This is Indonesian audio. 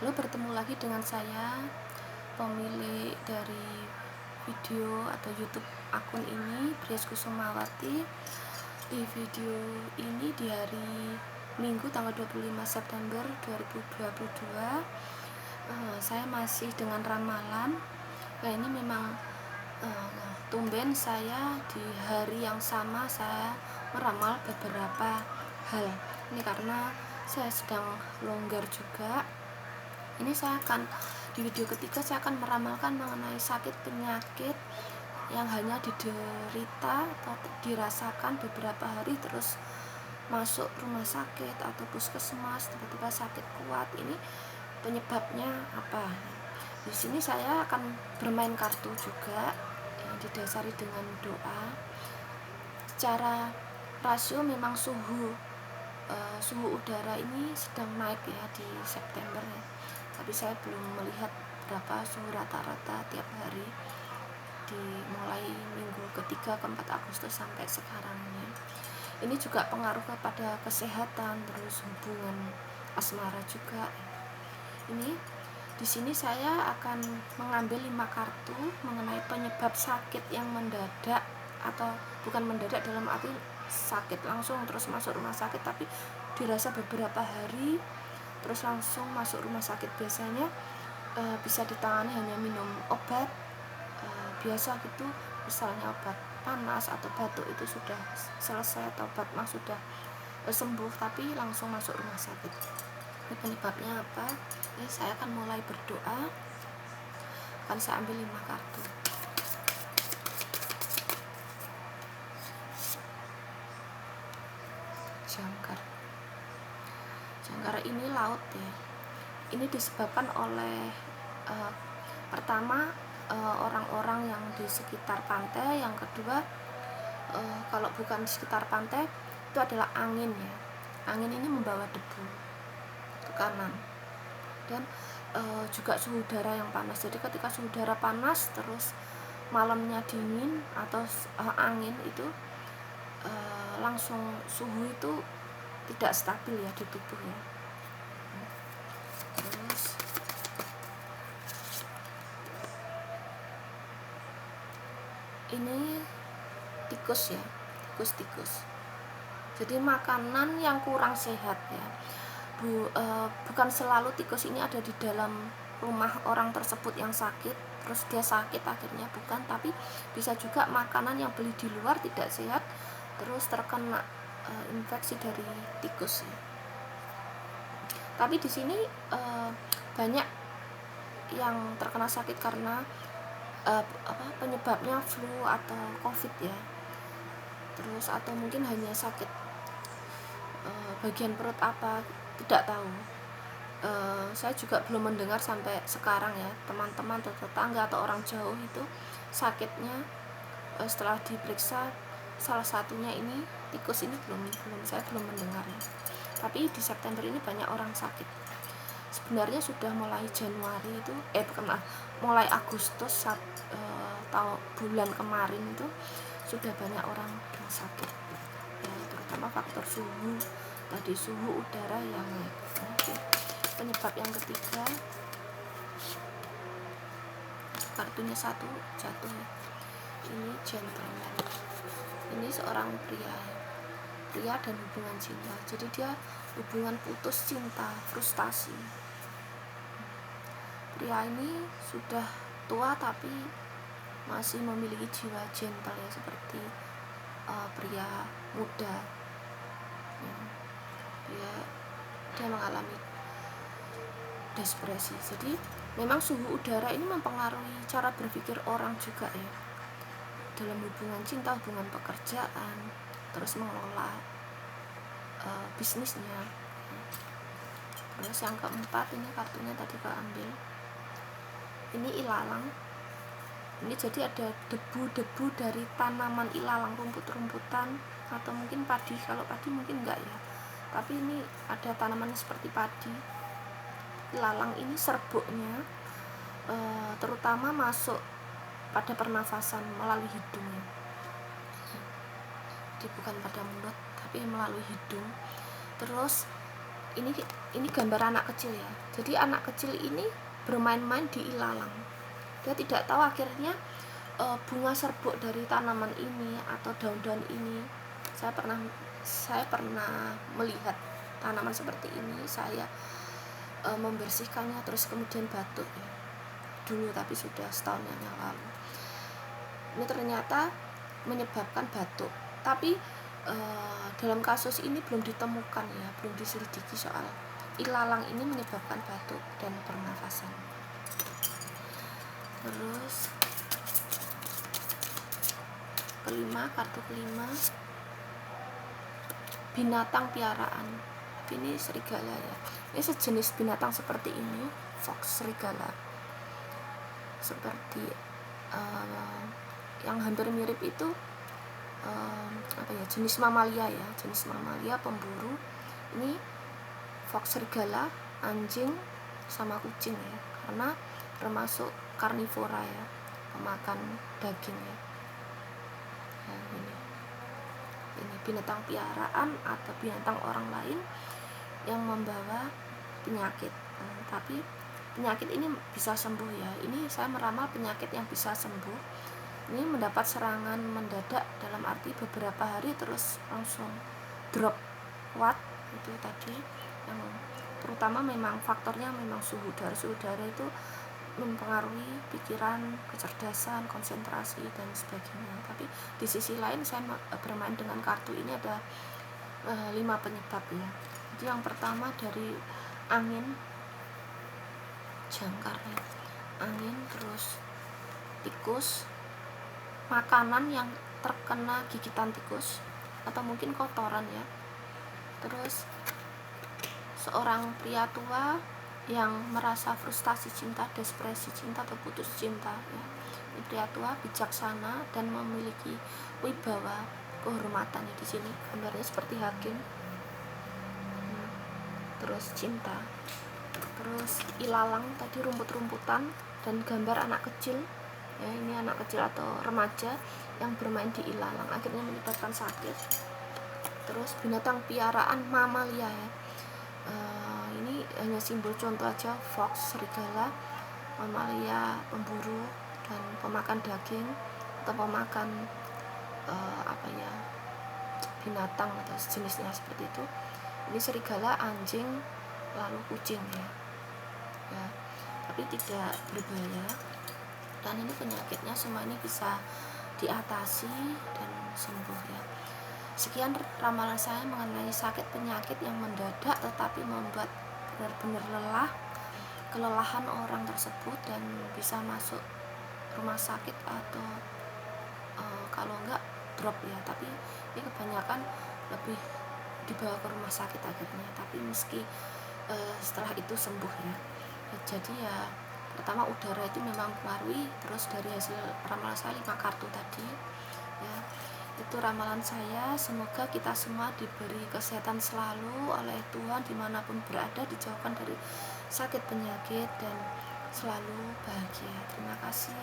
Lalu bertemu lagi dengan saya, pemilik dari video atau YouTube akun ini, Brias Kusumawati. Di video ini di hari Minggu tanggal 25 September 2022, saya masih dengan ramalan. Nah, ini memang tumben saya di hari yang sama saya meramal beberapa hal. Ini karena saya sedang longgar juga. Ini di video ketiga saya akan meramalkan mengenai sakit penyakit yang hanya diderita atau dirasakan beberapa hari terus masuk rumah sakit atau puskesmas tiba-tiba sakit kuat. Ini penyebabnya apa? Di sini saya akan bermain kartu juga yang didasari dengan doa. Secara rasio memang suhu udara ini sedang naik ya di September ya. Tapi saya belum melihat berapa suhu rata-rata tiap hari di mulai minggu ketiga ke-4 Agustus sampai sekarang ini. Ini juga pengaruh kepada kesehatan, terus hubungan asmara juga. Ini di sini saya akan mengambil 5 kartu mengenai penyebab sakit yang mendadak, atau bukan mendadak dalam arti sakit langsung terus masuk rumah sakit, tapi dirasa beberapa hari terus langsung masuk rumah sakit. Biasanya bisa ditangani hanya minum obat biasa gitu, misalnya obat panas atau batuk itu sudah selesai atau obat mah sudah sembuh, tapi langsung masuk rumah sakit. Ini penyebabnya apa? Ini saya akan mulai berdoa. Akan saya ambil 5 kartu. Jangkar ini laut ya. Ini disebabkan oleh pertama orang-orang yang di sekitar pantai, yang kedua kalau bukan di sekitar pantai itu adalah angin ya. Angin ini membawa debu, tekanan, dan juga suhu udara yang panas. Jadi ketika suhu udara panas terus malamnya dingin atau angin itu langsung suhu itu tidak stabil ya di tubuh ya. Terus ini tikus ya, tikus. Jadi makanan yang kurang sehat ya. Bukan selalu tikus ini ada di dalam rumah orang tersebut yang sakit terus dia sakit akhirnya, bukan, tapi bisa juga makanan yang beli di luar tidak sehat terus terkena infeksi dari tikus ya. Tapi di sini banyak yang terkena sakit karena penyebabnya flu atau covid ya, terus atau mungkin hanya sakit bagian perut apa tidak tahu. Saya juga belum mendengar sampai sekarang ya, teman-teman atau tetangga atau orang jauh itu sakitnya setelah diperiksa salah satunya ini tikus ini saya belum mendengar ya. Tapi di September ini banyak orang sakit. Sebenarnya sudah mulai Januari itu mulai Agustus bulan kemarin itu sudah banyak orang yang sakit ya, terutama faktor suhu udara yang naik. Penyebab yang ketiga, kartunya 1 jatuh ya. Ini gentleman. Ini seorang pria dan hubungan cinta. Jadi dia hubungan putus cinta, frustasi. Pria ini sudah tua tapi masih memiliki jiwa gentle ya, seperti pria muda ya. Dia mengalami depresi. Jadi memang suhu udara ini mempengaruhi cara berpikir orang juga ya, dalam hubungan cinta, hubungan pekerjaan, terus mengelola bisnisnya. Terus yang keempat, ini kartunya tadi Pak ambil, ini ilalang. Ini jadi ada debu-debu dari tanaman ilalang, rumput-rumputan atau mungkin padi. Kalau padi mungkin enggak ya, tapi ini ada tanaman seperti padi. Ilalang ini serbuknya terutama masuk pada pernafasan melalui hidungnya. Jadi bukan pada mulut tapi melalui hidung. Terus ini gambar anak kecil ya. Jadi anak kecil ini bermain-main di ilalang. Dia tidak tahu akhirnya bunga serbuk dari tanaman ini atau daun-daun ini. Saya pernah melihat tanaman seperti ini. Saya membersihkannya terus kemudian batuk ya. Dulu, tapi sudah setahun yang lalu. Ini ternyata menyebabkan batuk, tapi dalam kasus ini belum ditemukan ya, belum diselidiki soal ilalang ini menyebabkan batuk dan pernafasan. Terus kartu kelima, binatang piaraan. Ini serigala ya. Ini sejenis binatang seperti ini, fox serigala. Seperti yang hampir mirip itu jenis mamalia ya, jenis mamalia pemburu. Ini fox serigala, anjing sama kucing ya, karena termasuk karnivora ya, pemakan daging ya. Nah, ini binatang piaraan atau binatang orang lain yang membawa penyakit. Tapi penyakit ini bisa sembuh ya. Ini saya meramal penyakit yang bisa sembuh. Ini mendapat serangan mendadak, dalam arti beberapa hari terus langsung drop watt itu tadi, yang terutama memang faktornya memang suhu udara itu mempengaruhi pikiran, kecerdasan, konsentrasi dan sebagainya. Tapi di sisi lain saya bermain dengan kartu ini ada 5 penyebab ya. Jadi yang pertama dari angin, jangkar ya, angin, terus tikus, makanan yang terkena gigitan tikus atau mungkin kotoran ya. Terus seorang pria tua yang merasa frustasi cinta, depresi cinta atau putus cinta ya. Ini pria tua bijaksana dan memiliki wibawa, kehormatan ya. Di sini gambarnya seperti hakim. Terus cinta. Terus ilalang tadi, rumput-rumputan, dan gambar anak kecil ya, ini anak kecil atau remaja yang bermain di ilalang akhirnya menyebabkan sakit. Terus binatang piaraan mamalia ya, ini hanya simbol contoh aja, fox serigala, mamalia pemburu dan pemakan daging atau pemakan binatang atau sejenisnya seperti itu. Ini serigala, anjing, lalu kucing ya, tapi tidak berbahaya. Dan ini penyakitnya semua ini bisa diatasi dan sembuh ya. Sekian ramalan saya mengenai sakit penyakit yang mendadak tetapi membuat benar-benar kelelahan orang tersebut dan bisa masuk rumah sakit atau kalau enggak drop ya. Tapi ini kebanyakan lebih dibawa ke rumah sakit akhirnya, tapi meski setelah itu sembuh ya. Jadi ya, pertama udara itu memang mempengaruhi. Terus dari hasil ramalan saya 5 kartu tadi ya, itu ramalan saya. Semoga kita semua diberi kesehatan selalu oleh Tuhan dimanapun berada, dijauhkan dari sakit penyakit dan selalu bahagia. Terima kasih.